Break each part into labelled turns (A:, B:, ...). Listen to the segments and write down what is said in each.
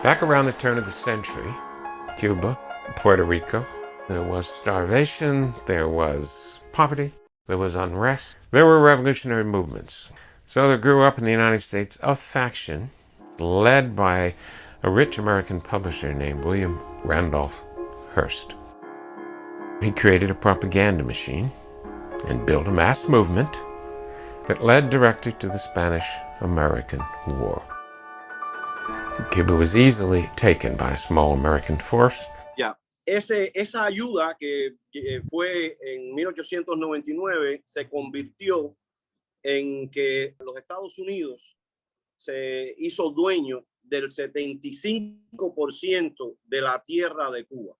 A: Back around the turn of the century, Cuba, Puerto Rico, there was starvation, there was poverty, there was unrest, there were revolutionary movements. So there grew up in the United States a faction led by a rich American publisher named William Randolph Hearst. He created a propaganda machine and built a mass movement that led directly to the Spanish-American War. Cuba was easily taken by a small American force.
B: Ya, esa ayuda que fue en 1899 se convirtió en que los Estados Unidos se hizo dueño del 75% de la tierra de Cuba.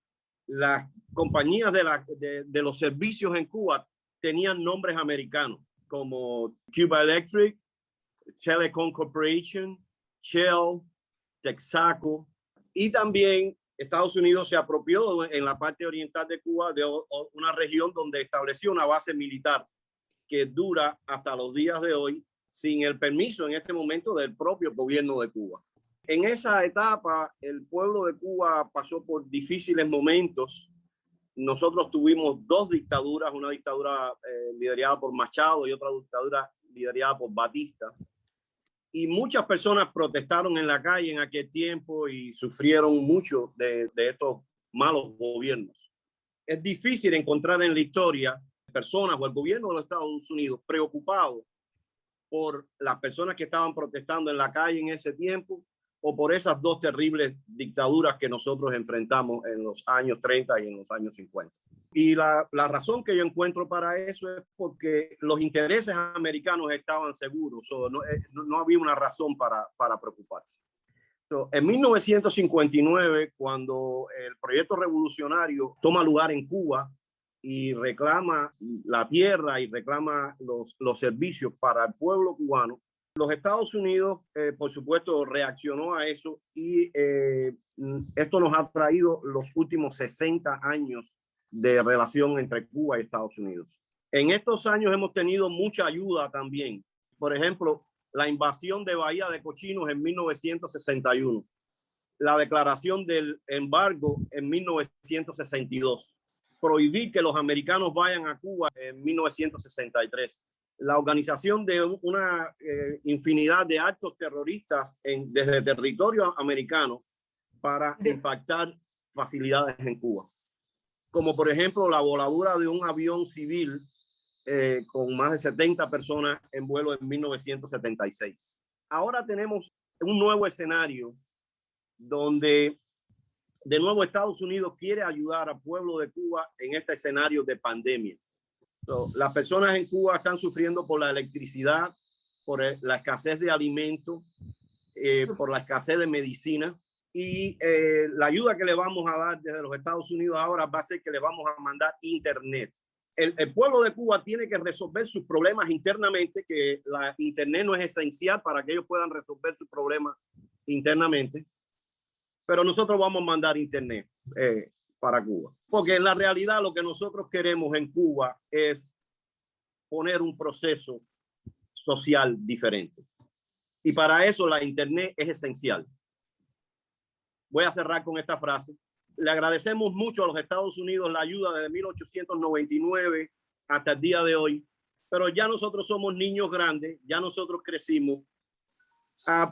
B: Las compañías de los servicios en Cuba tenían nombres americanos como Cuba Electric, Telecom Corporation, Shell, Texaco, y también Estados Unidos se apropió en la parte oriental de Cuba de una región donde estableció una base militar que dura hasta los días de hoy sin el permiso en este momento del propio gobierno de Cuba. En esa etapa, el pueblo de Cuba pasó por difíciles momentos. Nosotros tuvimos dos dictaduras, una dictadura liderada por Machado y otra dictadura liderada por Batista. Y muchas personas protestaron en la calle en aquel tiempo y sufrieron mucho de estos malos gobiernos. Es difícil encontrar en la historia personas o el gobierno de los Estados Unidos preocupados por las personas que estaban protestando en la calle en ese tiempo o por esas dos terribles dictaduras que nosotros enfrentamos en los años 30 y en los años 50. Y la razón que yo encuentro para eso es porque los intereses americanos estaban seguros. No había una razón para preocuparse. En 1959, cuando el proyecto revolucionario toma lugar en Cuba y reclama la tierra y reclama los servicios para el pueblo cubano, los Estados Unidos, por supuesto, reaccionó a eso y esto nos ha traído los últimos 60 años de relación entre Cuba y Estados Unidos. En estos años hemos tenido mucha ayuda también. Por ejemplo, la invasión de Bahía de Cochinos en 1961, la declaración del embargo en 1962, prohibir que los americanos vayan a Cuba en 1963, la organización de una infinidad de actos terroristas desde el territorio americano para impactar facilidades en Cuba, como por ejemplo la voladura de un avión civil con más de 70 personas en vuelo en 1976. Ahora tenemos un nuevo escenario donde de nuevo Estados Unidos quiere ayudar al pueblo de Cuba en este escenario de pandemia. Las personas en Cuba están sufriendo por la electricidad, por la escasez de alimentos, por la escasez de medicina. Y la ayuda que le vamos a dar desde los Estados Unidos ahora va a ser que le vamos a mandar internet. El pueblo de Cuba tiene que resolver sus problemas internamente, que la internet no es esencial para que ellos puedan resolver sus problemas internamente. Pero nosotros vamos a mandar internet para Cuba. Porque en la realidad lo que nosotros queremos en Cuba es poner un proceso social diferente. Y para eso la internet es esencial. Voy a cerrar con esta frase. Le agradecemos mucho a los Estados Unidos la ayuda desde 1899 hasta el día de hoy, pero ya nosotros somos niños grandes, ya nosotros crecimos.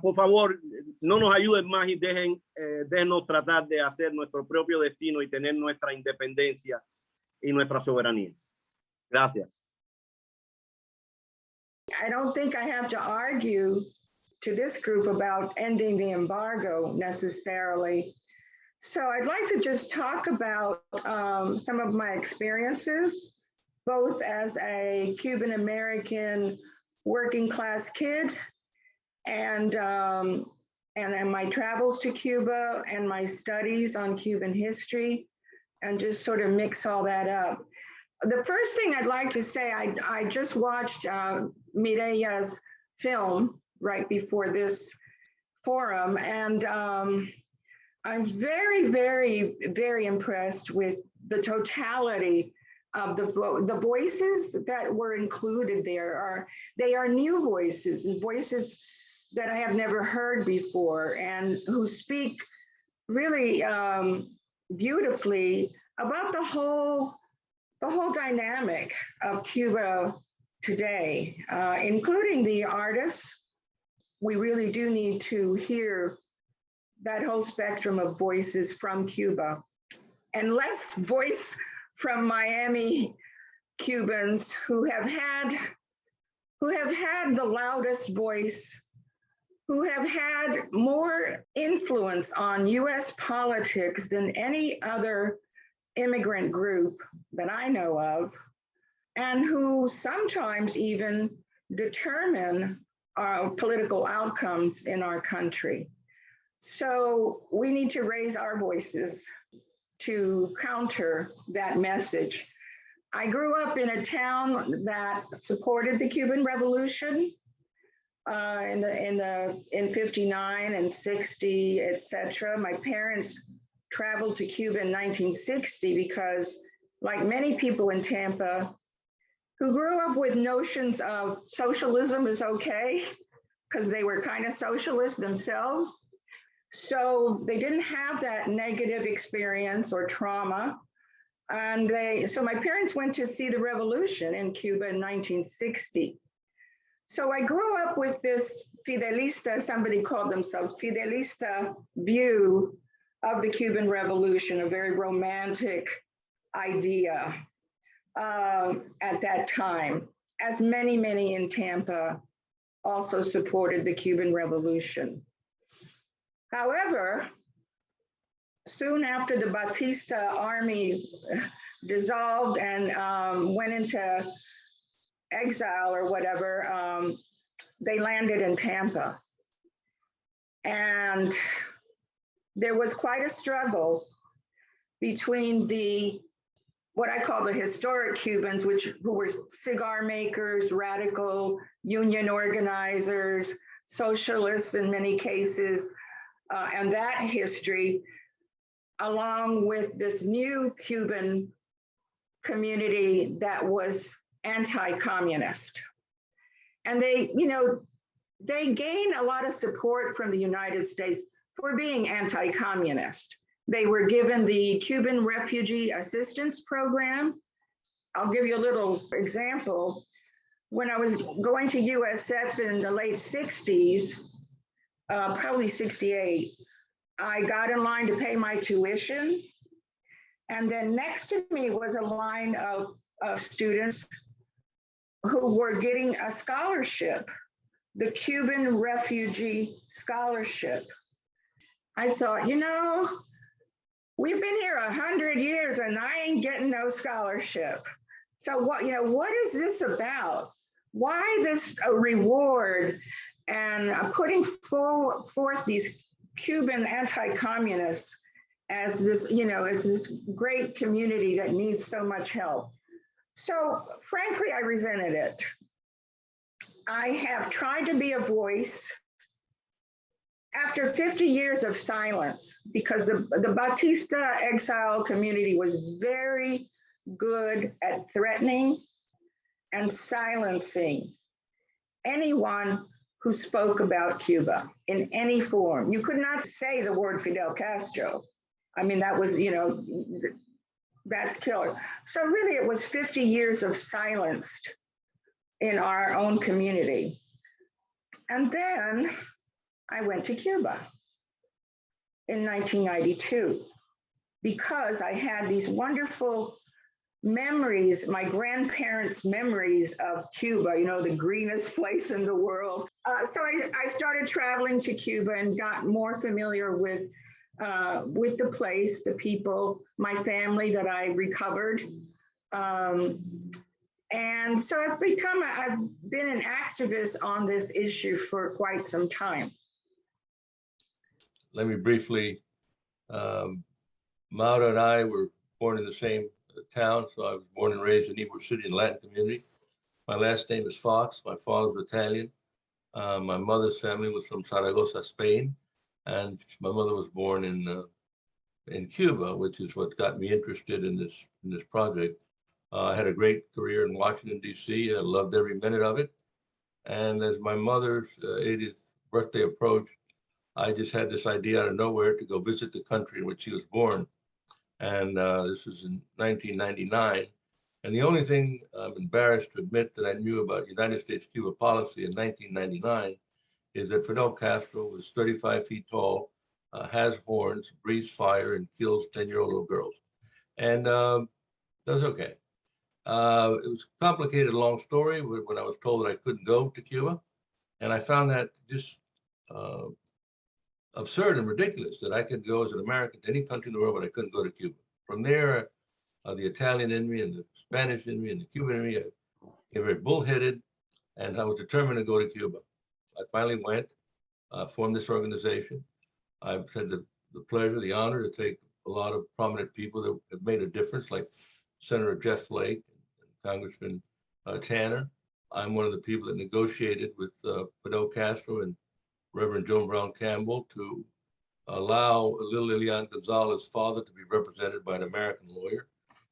B: Por favor, no nos ayuden más y déjenos tratar de hacer nuestro propio destino y tener nuestra independencia y nuestra soberanía. Gracias.
C: I don't think I have to argue to this group about ending the embargo necessarily. So I'd like to just talk about some of my experiences, both as a Cuban-American working class kid and my travels to Cuba and my studies on Cuban history, and just sort of mix all that up. The first thing I'd like to say, I just watched Mirella's film right before this forum, and I'm very, very, very impressed with the totality of the voices that were included there. They are new voices and voices that I have never heard before, and who speak really beautifully about the whole dynamic of Cuba today, including the artists. We really do need to hear that whole spectrum of voices from Cuba, and less voice from Miami Cubans who have had the loudest voice, who have had more influence on US politics than any other immigrant group that I know of, and who sometimes even determine our political outcomes in our country. So we need to raise our voices to counter that message. I grew up in a town that supported the Cuban Revolution in 59 and 60, etc. My parents traveled to Cuba in 1960 because, like many people in Tampa, who grew up with notions of socialism is okay, because they were kind of socialist themselves. So they didn't have that negative experience or trauma. And so my parents went to see the revolution in Cuba in 1960. So I grew up with this Fidelista, somebody called themselves Fidelista view of the Cuban Revolution, a very romantic idea at that time, as many in Tampa also supported the Cuban Revolution. However, soon after the Batista army dissolved and went into exile or whatever, they landed in Tampa. And there was quite a struggle between what I call the historic Cubans, who were cigar makers, radical union organizers, socialists in many cases, and that history, along with this new Cuban community that was anti-communist. And they gained a lot of support from the United States for being anti-communist. They were given the Cuban Refugee Assistance Program. I'll give you a little example. When I was going to USF in the late 60s, probably 68, I got in line to pay my tuition. And then next to me was a line of students who were getting a scholarship, the Cuban Refugee Scholarship. I thought, we've been here 100 years and I ain't getting no scholarship. So what is this about? Why this reward and putting forth these Cuban anti-communists as this, as this great community that needs so much help? So frankly, I resented it. I have tried to be a voice after 50 years of silence, because the Batista exile community was very good at threatening and silencing anyone who spoke about Cuba in any form. You could not say the word Fidel Castro. I mean, that was, that's killer. So really it was 50 years of silence in our own community. And then I went to Cuba in 1992 because I had these wonderful memories, my grandparents' memories of Cuba, the greenest place in the world. So I started traveling to Cuba and got more familiar with the place, the people, my family that I recovered. And so I've been an activist on this issue for quite some time.
D: Let me briefly, Maura and I were born in the same town, so I was born and raised in Ybor City in the Latin community. My last name is Fox. My father was Italian. My mother's family was from Zaragoza, Spain, and my mother was born in Cuba, which is what got me interested in this project. I had a great career in Washington, D.C. I loved every minute of it. And as my mother's 80th birthday approached, I just had this idea out of nowhere to go visit the country in which he was born. And this was in 1999. And the only thing I'm embarrassed to admit that I knew about United States-Cuba policy in 1999 is that Fidel Castro was 35 feet tall, has horns, breathes fire, and kills 10-year-old little girls. And that was okay. It was a complicated, long story when I was told that I couldn't go to Cuba. And I found that just absurd and ridiculous that I could go as an American to any country in the world, but I couldn't go to Cuba. From there, the Italian in me and the Spanish in me and the Cuban in me became very bullheaded, and I was determined to go to Cuba. I finally went, formed this organization. I've had the pleasure, the honor to take a lot of prominent people that have made a difference, like Senator Jeff Flake and Congressman Tanner. I'm one of the people that negotiated with Fidel Castro and Reverend Joan Brown Campbell to allow little Lilian Gonzalez's father to be represented by an American lawyer.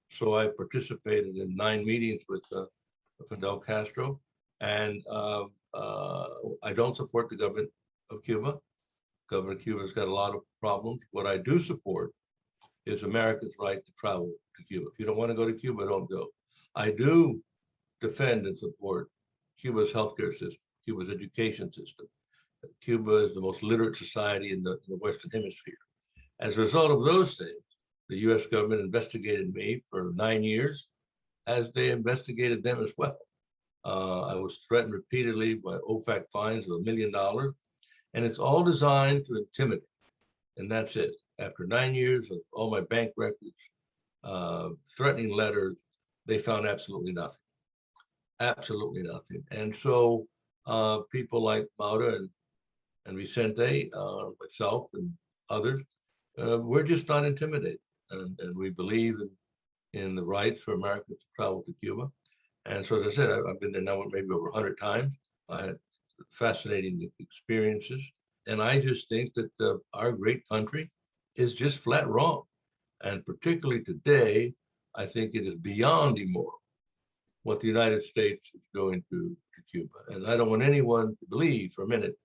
D: So I participated in 9 meetings with Fidel Castro, and I don't support the government of Cuba. Government of Cuba has got a lot of problems. What I do support is America's right to travel to Cuba. If you don't want to go to Cuba, don't go. I do defend and support Cuba's healthcare system, Cuba's education system. Cuba is the most literate society in the Western Hemisphere. As a result of those things, the US government investigated me for 9 years, as they investigated them as well. I was threatened repeatedly by OFAC fines of $1 million, and it's all designed to intimidate. And that's it. After 9 years of all my bank records, threatening letters, they found absolutely nothing. Absolutely nothing. And so people like Maura and Vicente, myself and others, we're just not intimidated. And we believe in the rights for Americans to travel to Cuba. And so, as I said, I've been there now maybe over 100 times. I had fascinating experiences. And I just think that our great country is just flat wrong. And particularly today, I think it is beyond immoral what the United States is doing to Cuba. And I don't want anyone to believe for a minute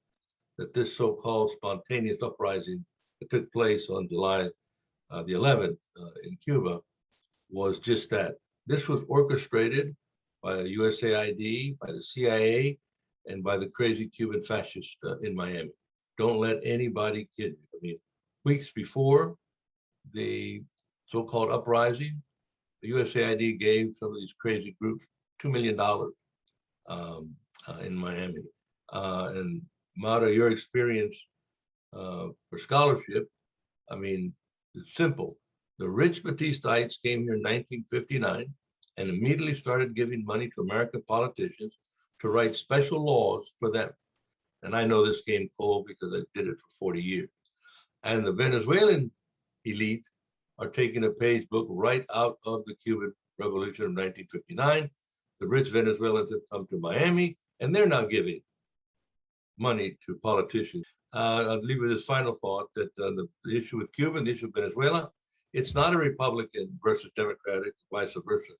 D: that this so-called spontaneous uprising that took place on July the 11th in Cuba was just that. This was orchestrated by the USAID, by the CIA, and by the crazy Cuban fascists in Miami. Don't let anybody kid you. I mean, weeks before the so-called uprising, the USAID gave some of these crazy groups $2 million in Miami. And Maura, your experience for scholarship, I mean, it's simple. The rich Batistites came here in 1959 and immediately started giving money to American politicians to write special laws for them. And I know this game cold because I did it for 40 years. And the Venezuelan elite are taking a page book right out of the Cuban Revolution of 1959. The rich Venezuelans have come to Miami, and they're now giving money to politicians. I'll leave with this final thought that the issue with Cuba and the issue of Venezuela, it's not a Republican versus Democratic, vice versa.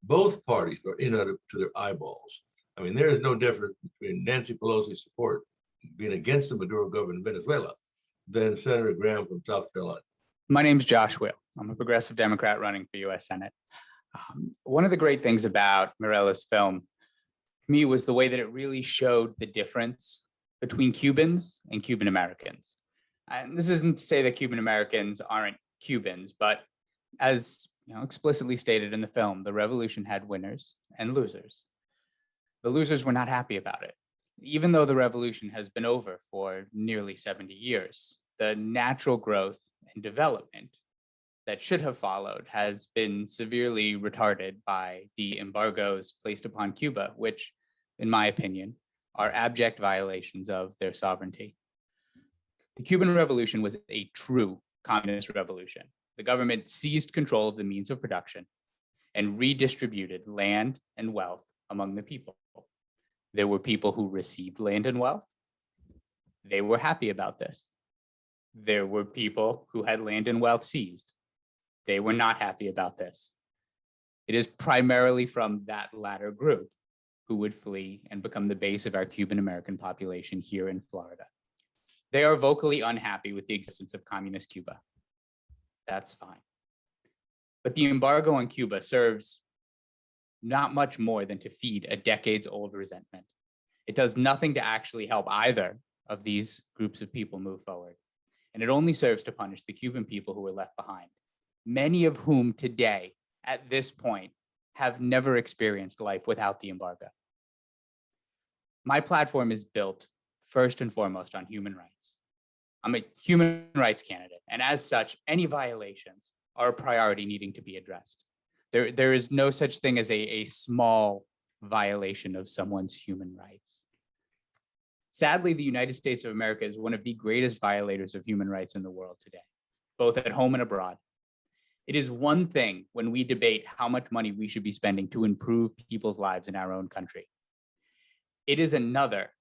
D: Both parties are in it to their eyeballs. I mean, there is no difference between Nancy Pelosi's support being against the Maduro government in Venezuela than Senator Graham from South Carolina.
E: My name's Josh Weil. I'm a progressive Democrat running for U.S. Senate. One of the great things about Mirella's film, to me, was the way that it really showed the difference between Cubans and Cuban-Americans. And this isn't to say that Cuban-Americans aren't Cubans, but as explicitly stated in the film, the revolution had winners and losers. The losers were not happy about it. Even though the revolution has been over for nearly 70 years, the natural growth and development that should have followed has been severely retarded by the embargoes placed upon Cuba, which, in my opinion, are abject violations of their sovereignty. The Cuban Revolution was a true communist revolution. The government seized control of the means of production and redistributed land and wealth among the people. There were people who received land and wealth. They were happy about this. There were people who had land and wealth seized. They were not happy about this. It is primarily from that latter group who would flee and become the base of our Cuban-American population here in Florida. They are vocally unhappy with the existence of communist Cuba. That's fine. But the embargo on Cuba serves not much more than to feed a decades-old resentment. It does nothing to actually help either of these groups of people move forward. And it only serves to punish the Cuban people who were left behind, many of whom today, at this point, have never experienced life without the embargo. My platform is built first and foremost on human rights. I'm a human rights candidate, and as such, any violations are a priority needing to be addressed. There is no such thing as a small violation of someone's human rights. Sadly, the United States of America is one of the greatest violators of human rights in the world today, both at home and abroad. It is one thing when we debate how much money we should be spending to improve people's lives in our own country. It is another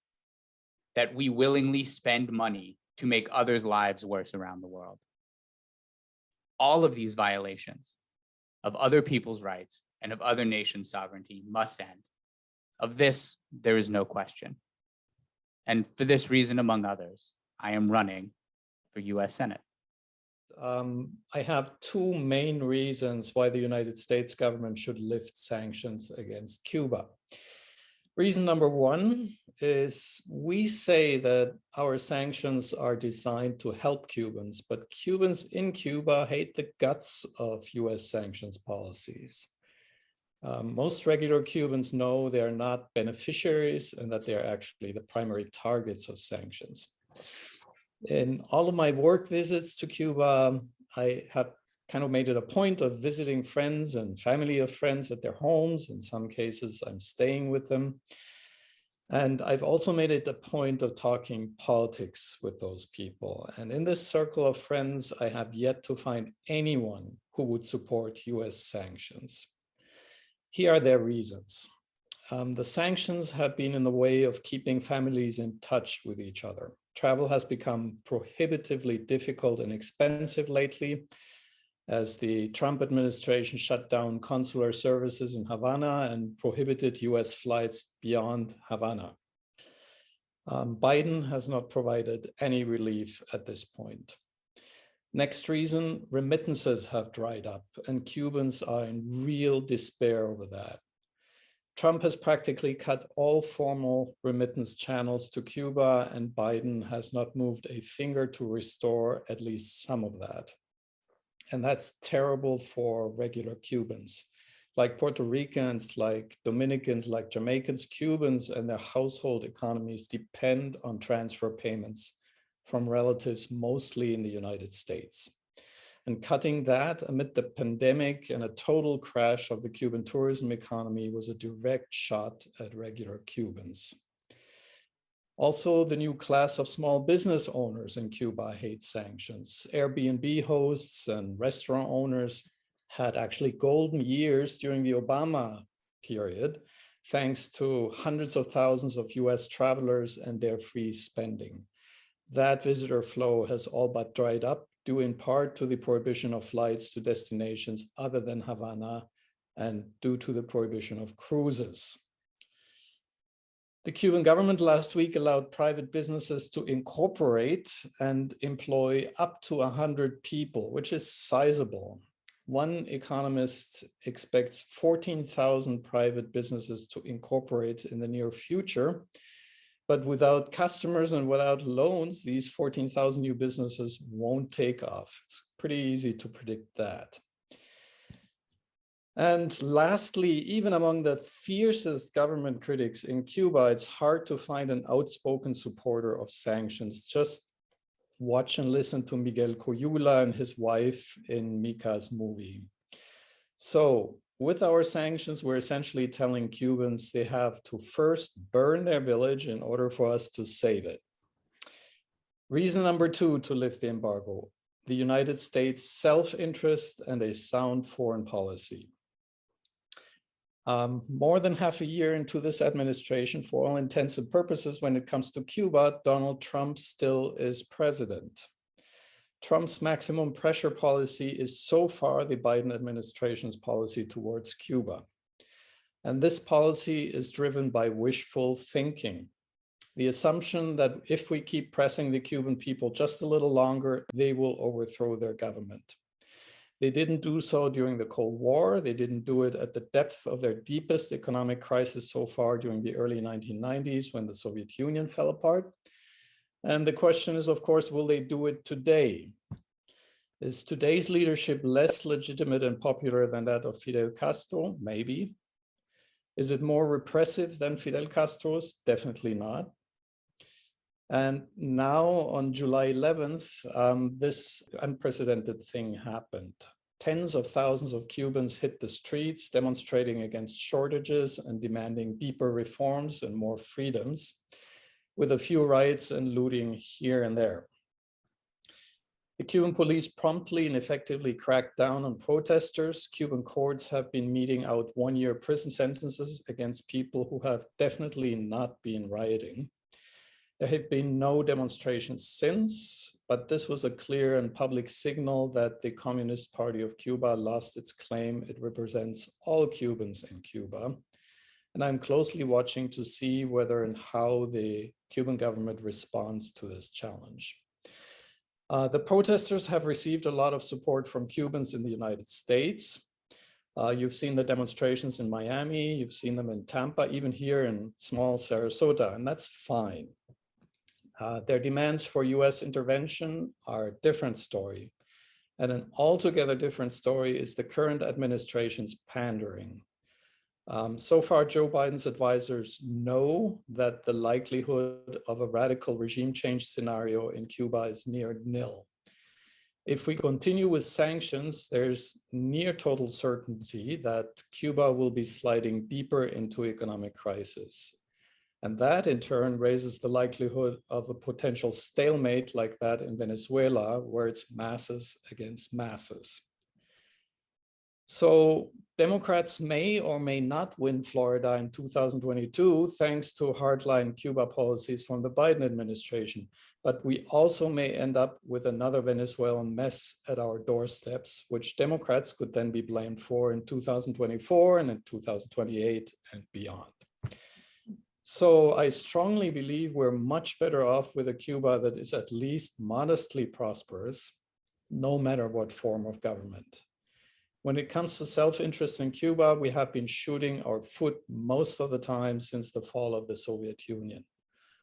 E: that we willingly spend money to make others' lives worse around the world. All of these violations of other people's rights and of other nations' sovereignty must end. Of this, there is no question. And for this reason, among others, I am running for US Senate.
F: I have two main reasons why the United States government should lift sanctions against Cuba. Reason number one is we say that our sanctions are designed to help Cubans, but Cubans in Cuba hate the guts of US sanctions policies. Most regular Cubans know they are not beneficiaries and that they are actually the primary targets of sanctions. In all of my work visits to Cuba, I have kind of made it a point of visiting friends and family of friends at their homes. In some cases, I'm staying with them. And I've also made it a point of talking politics with those people. And in this circle of friends, I have yet to find anyone who would support US sanctions. Here are their reasons. The sanctions have been in the way of keeping families in touch with each other. Travel has become prohibitively difficult and expensive lately, as the Trump administration shut down consular services in Havana and prohibited US flights beyond Havana. Biden has not provided any relief at this point. Next reason, remittances have dried up and Cubans are in real despair over that. Trump has practically cut all formal remittance channels to Cuba, and Biden has not moved a finger to restore at least some of that. And that's terrible for regular Cubans. Like Puerto Ricans, like Dominicans, like Jamaicans, Cubans and their household economies depend on transfer payments from relatives mostly in the United States. And cutting that amid the pandemic and a total crash of the Cuban tourism economy was a direct shot at regular Cubans. Also, the new class of small business owners in Cuba hate sanctions. Airbnb hosts and restaurant owners had actually golden years during the Obama period, thanks to hundreds of thousands of US travelers and their free spending. That visitor flow has all but dried up, due in part to the prohibition of flights to destinations other than Havana and due to the prohibition of cruises. The Cuban government last week allowed private businesses to incorporate and employ up to 100 people, which is sizable. One economist expects 14,000 private businesses to incorporate in the near future. But without customers and without loans, these 14,000 new businesses won't take off. It's pretty easy to predict that. And lastly, even among the fiercest government critics in Cuba, it's hard to find an outspoken supporter of sanctions. Just watch and listen to Miguel Coyula and his wife in Mika's movie. So with our sanctions, we're essentially telling Cubans they have to first burn their village in order for us to save it. Reason number two to lift the embargo, the United States' self-interest and a sound foreign policy. More than half a year into this administration, for all intents and purposes, when it comes to Cuba, Donald Trump still is president. Trump's maximum pressure policy is so far the Biden administration's policy towards Cuba. And this policy is driven by wishful thinking. the assumption that if we keep pressing the Cuban people just a little longer, they will overthrow their government. They didn't do so during the Cold War. They didn't do it at the depth of their deepest economic crisis so far during the early 1990s when the Soviet Union fell apart. And the question is, of course, will they do it today? Is today's leadership less legitimate and popular than that of Fidel Castro? Maybe. Is it more repressive than Fidel Castro's? Definitely not. And now on July 11th, this unprecedented thing happened. Tens of thousands of Cubans hit the streets, demonstrating against shortages and demanding deeper reforms and more freedoms, with a few riots and looting here and there. The Cuban police promptly and effectively cracked down on protesters. Cuban courts have been meting out one-year prison sentences against people who have definitely not been rioting. There have been no demonstrations since, but this was a clear and public signal that the Communist Party of Cuba lost its claim it represents all Cubans in Cuba. And I'm closely watching to see whether and how the Cuban government responds to this challenge. The protesters have received a lot of support from Cubans in the United States. You've seen the demonstrations in Miami, you've seen them in Tampa, even here in small Sarasota, and that's fine. Their demands for US intervention are a different story. And an altogether different story is the current administration's pandering. So far, Joe Biden's advisors know that the likelihood of a radical regime change scenario in Cuba is near nil. If we continue with sanctions, there's near total certainty that Cuba will be sliding deeper into economic crisis. And that in turn raises the likelihood of a potential stalemate like that in Venezuela, where it's masses against masses. So Democrats may or may not win Florida in 2022, thanks to hardline Cuba policies from the Biden administration. But we also may end up with another Venezuelan mess at our doorsteps, which Democrats could then be blamed for in 2024 and in 2028 and beyond. So I strongly believe we're much better off with a Cuba that is at least modestly prosperous, no matter what form of government. When it comes to self-interest in Cuba, we have been shooting our foot most of the time since the fall of the Soviet Union.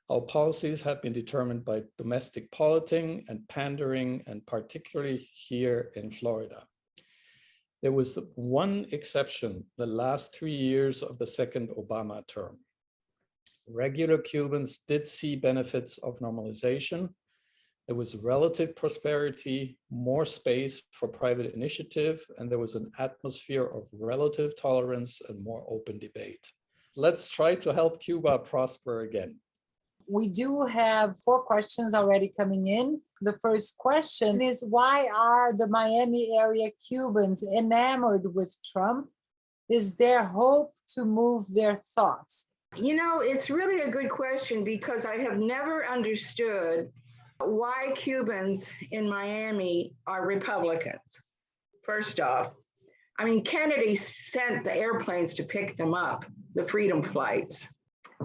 F: Our policies have been determined by domestic politicking and pandering, and particularly here in Florida. There was one exception, the last 3 years of the second Obama term. Regular Cubans did see benefits of normalization. There was relative prosperity, more space for private initiative, and there was an atmosphere of relative tolerance and more open debate. Let's try to help Cuba prosper again.
G: We do have 4 questions already coming in. The first question is, why are the Miami area Cubans enamored with Trump? Is there hope to move their thoughts?
C: You know, it's really a good question because I have never understood why Cubans in Miami are Republicans. First off, I mean, Kennedy sent the airplanes to pick them up, the freedom flights.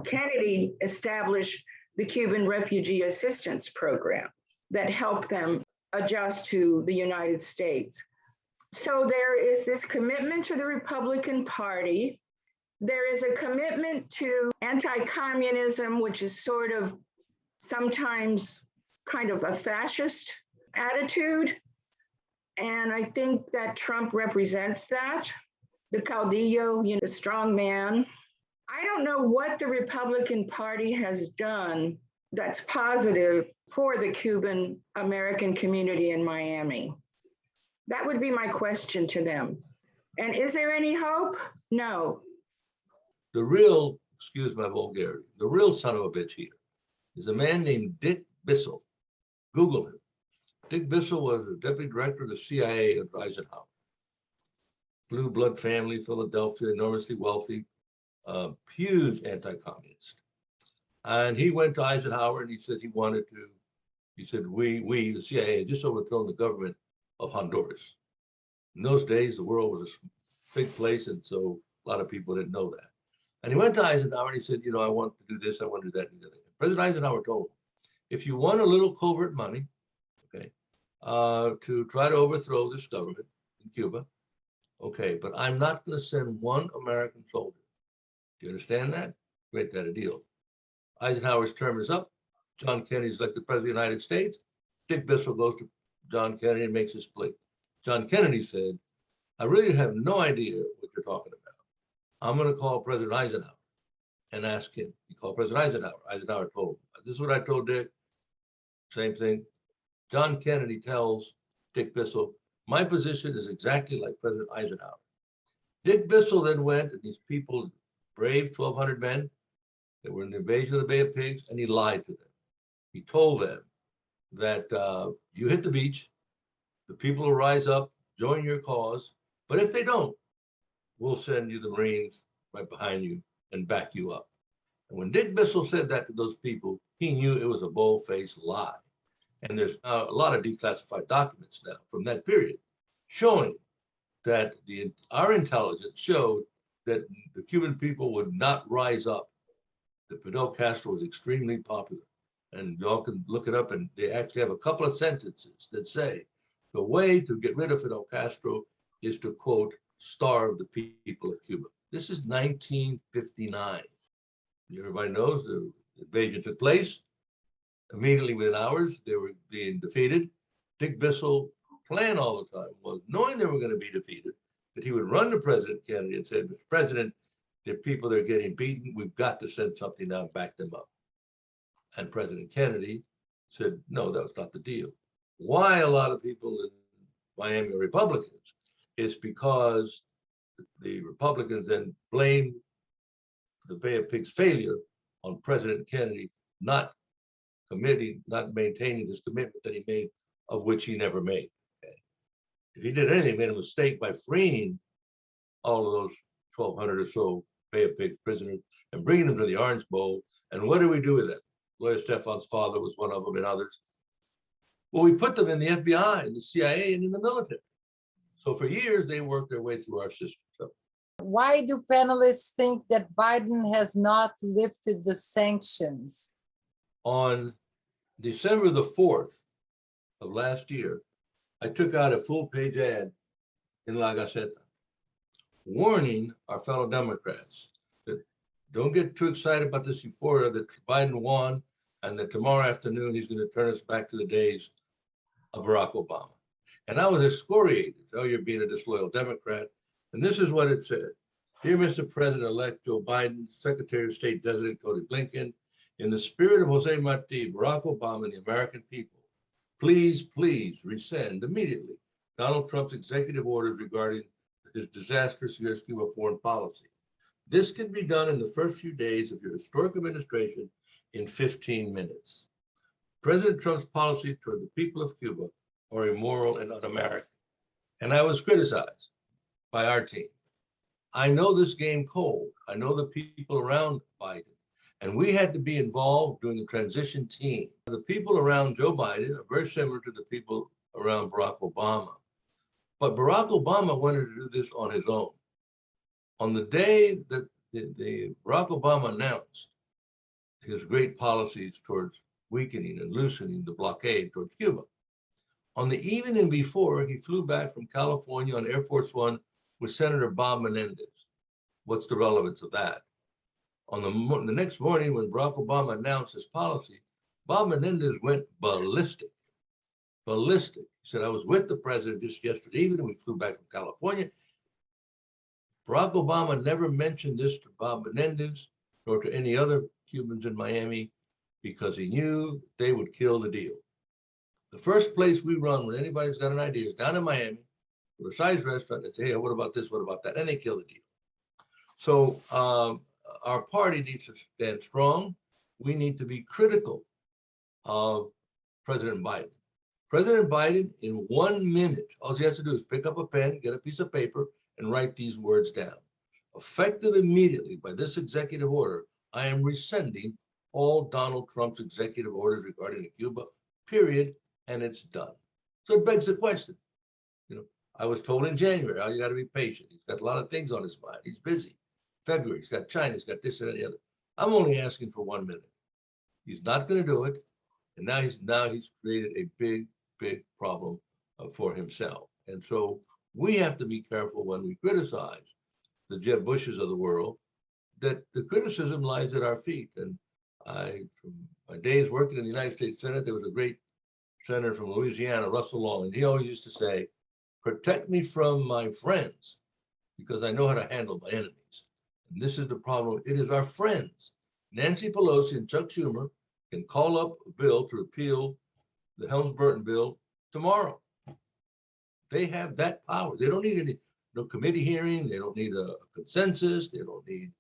C: Kennedy established the Cuban Refugee Assistance Program that helped them adjust to the United States. So there is this commitment to the Republican Party. There is a commitment to anti-communism, which is sort of sometimes kind of a fascist attitude. And I think that Trump represents that, the caudillo, the strong man. I don't know what the Republican Party has done that's positive for the Cuban-American community in Miami. That would be my question to them. And is there any hope? No.
D: The real, excuse my vulgarity, the real son of a bitch here is a man named Dick Bissell. Google him. Dick Bissell was the deputy director of the CIA at Eisenhower. Blue blood family, Philadelphia, enormously wealthy, huge anti-communist. And he went to Eisenhower and he said we, the CIA, had just overthrown the government of Honduras. In those days, the world was a big place, and so a lot of people didn't know that. And he went to Eisenhower and he said, I want to do this, I want to do that, and the other thing. President Eisenhower told him, if you want a little covert money, okay, to try to overthrow this government in Cuba, okay, but I'm not going to send one American soldier. Do you understand that? Great, that a deal. Eisenhower's term is up. John Kennedy is elected president of the United States. Dick Bissell goes to John Kennedy and makes his plea. John Kennedy said, I really have no idea what you're talking about. I'm going to call President Eisenhower and ask him. He called President Eisenhower. Eisenhower told him, this is what I told Dick. Same thing. John Kennedy tells Dick Bissell, my position is exactly like President Eisenhower. Dick Bissell then went, and these people, brave 1,200 men that were in the invasion of the Bay of Pigs, and he lied to them. He told them that you hit the beach, the people will rise up, join your cause, but if they don't, we'll send you the Marines right behind you and back you up. And when Dick Bissell said that to those people, he knew it was a bold-faced lie. And there's now a lot of declassified documents now from that period showing that our intelligence showed that the Cuban people would not rise up. That Fidel Castro was extremely popular. And y'all can look it up, and they actually have a couple of sentences that say the way to get rid of Fidel Castro is to, quote, starve the people of Cuba. This is 1959. Everybody knows the invasion took place. Immediately within hours, they were being defeated. Dick Bissell plan all the time was, knowing they were going to be defeated, that he would run to President Kennedy and say, Mr. President, the people that are getting beaten, we've got to send something now and back them up. And President Kennedy said, no, that was not the deal. Why a lot of people in Miami are Republicans is because the Republicans then blamed the Bay of Pigs failure on President Kennedy not maintaining his commitment that he made, of which he never made. Okay? If he did anything, he made a mistake by freeing all of those 1,200 or so Bay of Pigs prisoners and bringing them to the Orange Bowl. And what do we do with them? Lawyer Stefan's father was one of them, and others. Well, we put them in the FBI and the CIA and in the military. So for years, they worked their way through our system. So,
G: why do panelists think that Biden has not lifted the sanctions?
D: On December the 4th of last year, I took out a full-page ad in La Gaceta warning our fellow Democrats that don't get too excited about this euphoria that Biden won and that tomorrow afternoon he's going to turn us back to the days of Barack Obama. And I was excoriated. Oh, you're being a disloyal Democrat. And this is what it said. Dear Mr. President-elect Joe Biden, Secretary of State Designate Tony Blinken, in the spirit of Jose Marti, Barack Obama, and the American people, please rescind immediately Donald Trump's executive orders regarding his disastrous U.S.-Cuba foreign policy. This can be done in the first few days of your historic administration in 15 minutes. President Trump's policy toward the people of Cuba are immoral and un-American. And I was criticized by our team. I know this game cold. I know the people around Biden. And we had to be involved during the transition team. The people around Joe Biden are very similar to the people around Barack Obama. But Barack Obama wanted to do this on his own. On the day that Barack Obama announced his great policies towards weakening and loosening the blockade towards Cuba, on the evening before, he flew back from California on Air Force One with Senator Bob Menendez. What's the relevance of that? On the next morning, when Barack Obama announced his policy, Bob Menendez went ballistic. Ballistic. He said, I was with the president just yesterday evening. We flew back from California. Barack Obama never mentioned this to Bob Menendez nor to any other Cubans in Miami because he knew they would kill the deal. The first place we run when anybody's got an idea is down in Miami, to a size restaurant, and say, hey, what about this, what about that? And they kill the deal. So our party needs to stand strong. We need to be critical of President Biden. President Biden, in 1 minute, all he has to do is pick up a pen, get a piece of paper, and write these words down. Effective immediately by this executive order, I am rescinding all Donald Trump's executive orders regarding Cuba, period, and it's done. So it begs the question. You know, I was told in January, oh, you got to be patient. He's got a lot of things on his mind. He's busy. February, he's got China, he's got this and the other. I'm only asking for 1 minute. He's not going to do it. And now he's created a big problem for himself. And so we have to be careful when we criticize the Jeb Bushes of the world, that the criticism lies at our feet. And from my days working in the United States Senate, there was a great senator from Louisiana, Russell Long, and he always used to say, protect me from my friends because I know how to handle my enemies. And this is the problem. It is our friends. Nancy Pelosi and Chuck Schumer can call up a bill to repeal the Helms-Burton bill tomorrow. They have that power. They don't need no committee hearing. They don't need a consensus. They don't need,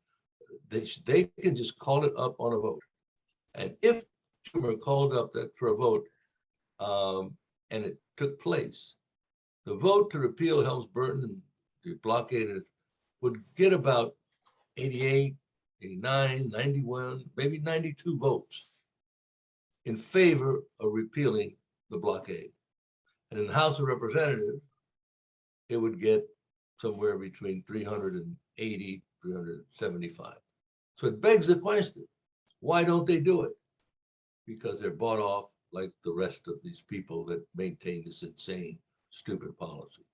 D: they can just call it up on a vote. And if Schumer called up that for a vote and it took place, the vote to repeal Helms-Burton and the blockade would get about 88, 89, 91, maybe 92 votes in favor of repealing the blockade. And in the House of Representatives, it would get somewhere between 380, 375. So it begs the question, why don't they do it? Because they're bought off like the rest of these people that maintain this insane, stupid policy.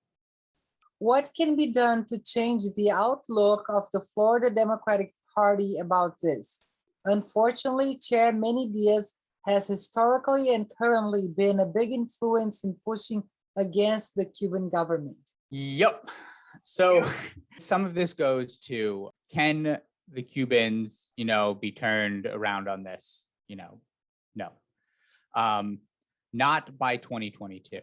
G: What can be done to change the outlook of the Florida Democratic Party about this? Unfortunately, Chair Manny Diaz has historically and currently been a big influence in pushing against the Cuban government.
E: Yep. So some of this goes to, can the Cubans, be turned around on this? No. Not by 2022.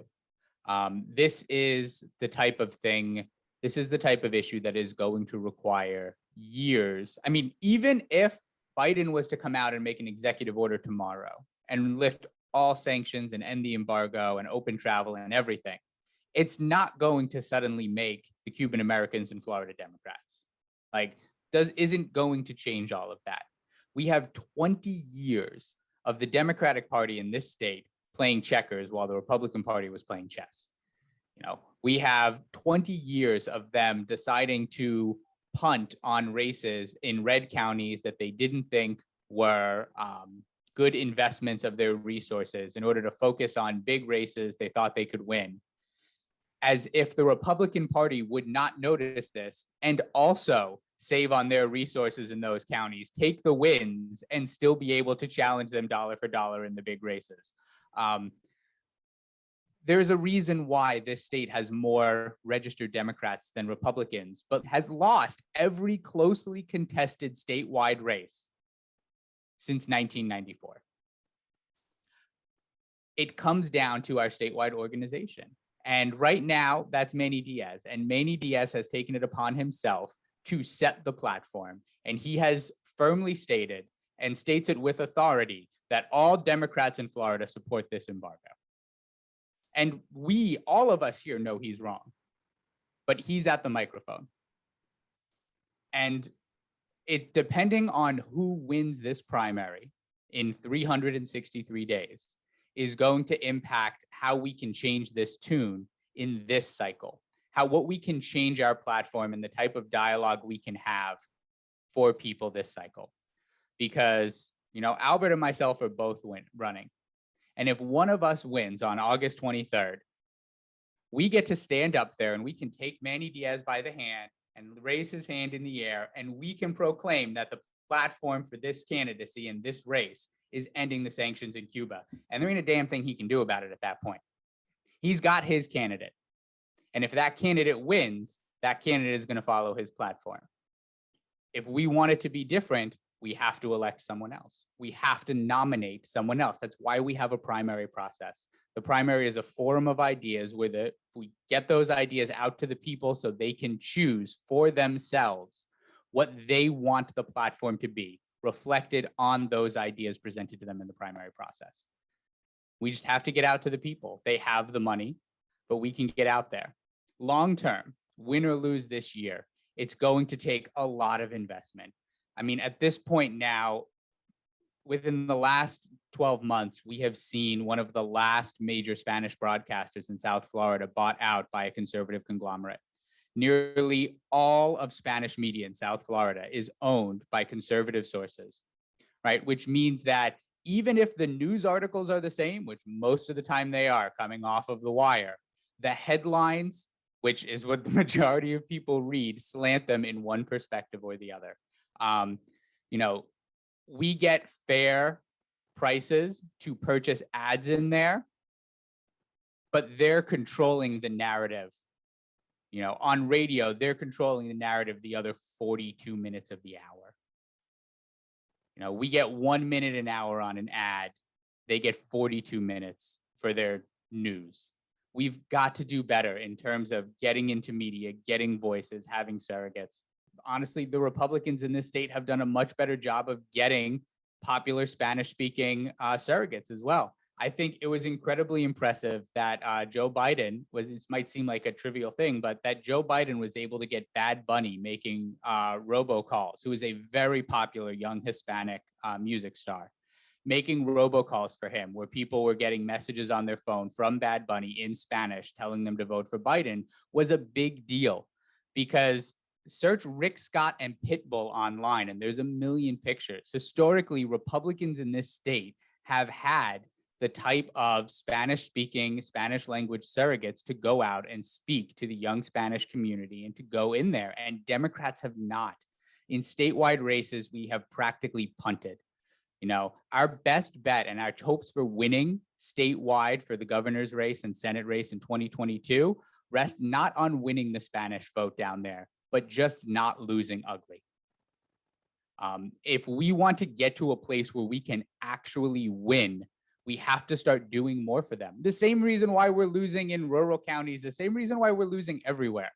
E: This is the type of thing, this is the type of issue that is going to require years. I mean, even if Biden was to come out and make an executive order tomorrow and lift all sanctions and end the embargo and open travel and everything, it's not going to suddenly make the Cuban-Americans and Florida Democrats. Isn't going to change all of that. We have 20 years of the Democratic Party in this state playing checkers while the Republican Party was playing chess. We have 20 years of them deciding to punt on races in red counties that they didn't think were good investments of their resources in order to focus on big races they thought they could win. As if the Republican Party would not notice this and also save on their resources in those counties, take the wins, and still be able to challenge them dollar for dollar in the big races. There's a reason why this state has more registered Democrats than Republicans, but has lost every closely contested statewide race since 1994. It comes down to our statewide organization. And right now, that's Manny Diaz. And Manny Diaz has taken it upon himself to set the platform. And he has firmly stated and states it with authority that all Democrats in Florida support this embargo. And all of us here know he's wrong, but he's at the microphone. And depending on who wins this primary in 363 days is going to impact how we can change this tune in this cycle, what we can change our platform and the type of dialogue we can have for people this cycle. Because, Albert and myself are both running. And if one of us wins on August 23rd, we get to stand up there and we can take Manny Diaz by the hand and raise his hand in the air, and we can proclaim that the platform for this candidacy in this race is ending the sanctions in Cuba. And there ain't a damn thing he can do about it at that point. He's got his candidate. And if that candidate wins, that candidate is going to follow his platform. If we want it to be different, we have to elect someone else. We have to nominate someone else. That's why we have a primary process. The primary is a forum of ideas where we get those ideas out to the people so they can choose for themselves what they want the platform to be, reflected on those ideas presented to them in the primary process. We just have to get out to the people. They have the money, but we can get out there. Long term, win or lose this year, it's going to take a lot of investment. I mean, at this point now, within the last 12 months, we have seen one of the last major Spanish broadcasters in South Florida bought out by a conservative conglomerate. Nearly all of Spanish media in South Florida is owned by conservative sources, right? Which means that even if the news articles are the same, which most of the time they are coming off of the wire, the headlines, which is what the majority of people read, slant them in one perspective or the other. You know, we get fair prices to purchase ads in there, but they're controlling the narrative. You know, on radio, they're controlling the narrative the other 42 minutes of the hour. You know, we get 1 minute an hour on an ad. They get 42 minutes for their news. We've got to do better in terms of getting into media, getting voices, having surrogates. Honestly, the Republicans in this state have done a much better job of getting popular Spanish-speaking surrogates as well. I think it was incredibly impressive that Joe Biden this might seem like a trivial thing, but that Joe Biden was able to get Bad Bunny making robocalls, who is a very popular young Hispanic music star, making robocalls for him, where people were getting messages on their phone from Bad Bunny in Spanish telling them to vote for Biden, was a big deal. Because search Rick Scott and Pitbull online, and there's a million pictures. Historically, Republicans in this state have had the type of Spanish-speaking, Spanish-language surrogates to go out and speak to the young Spanish community and to go in there, and Democrats have not. In statewide races, we have practically punted. You know, our best bet and our hopes for winning statewide for the governor's race and Senate race in 2022 rest not on winning the Spanish vote down there, but just not losing ugly. If we want to get to a place where we can actually win, we have to start doing more for them. The same reason why we're losing in rural counties, the same reason why we're losing everywhere,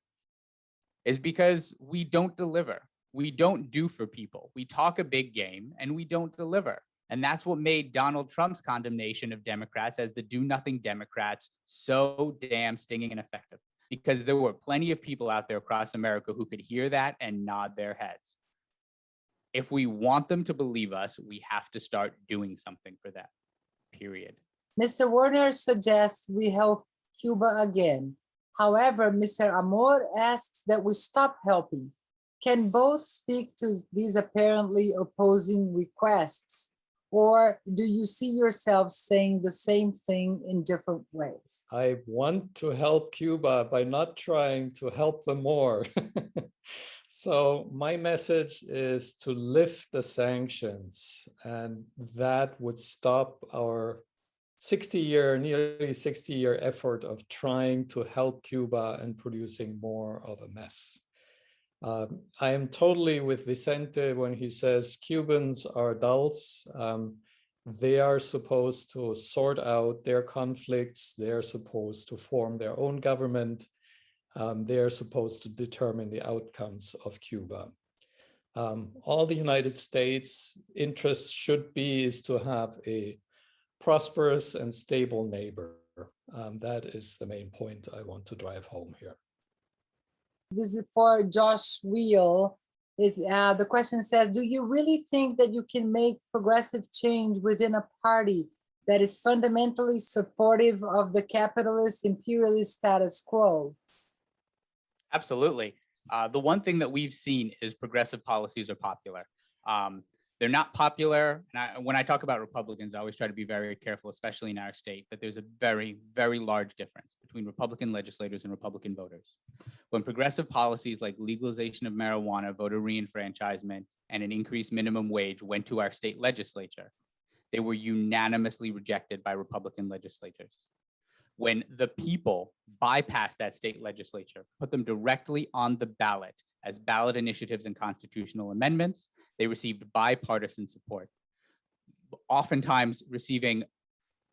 E: is because we don't deliver. We don't do for people. We talk a big game and we don't deliver. And that's what made Donald Trump's condemnation of Democrats as the do-nothing Democrats so damn stinging and effective, because there were plenty of people out there across America who could hear that and nod their heads. If we want them to believe us, we have to start doing something for them. Period.
G: Mr. Werner suggests we help Cuba again. However, Mr. Amor asks that we stop helping. Can both speak to these apparently opposing requests, or do you see yourself saying the same thing in different ways?
F: I want to help Cuba by not trying to help them more. So my message is to lift the sanctions, and that would stop our nearly 60-year effort of trying to help Cuba and producing more of a mess. I am totally with Vicente when he says Cubans are adults. They are supposed to sort out their conflicts. They're supposed to form their own government. They're supposed to determine the outcomes of Cuba. All the United States' interest should be is to have a prosperous and stable neighbor. That is the main point I want to drive home here.
G: This is for Josh Weil. The question says, do you really think that you can make progressive change within a party that is fundamentally supportive of the capitalist imperialist status quo?
E: Absolutely. The one thing that we've seen is progressive policies are popular. They're not popular. And when I talk about Republicans, I always try to be very careful, especially in our state, that there's a very, very large difference between Republican legislators and Republican voters. When progressive policies like legalization of marijuana, voter reenfranchisement, and an increased minimum wage went to our state legislature, they were unanimously rejected by Republican legislators. When the people bypassed that state legislature, put them directly on the ballot as ballot initiatives and constitutional amendments, they received bipartisan support, oftentimes receiving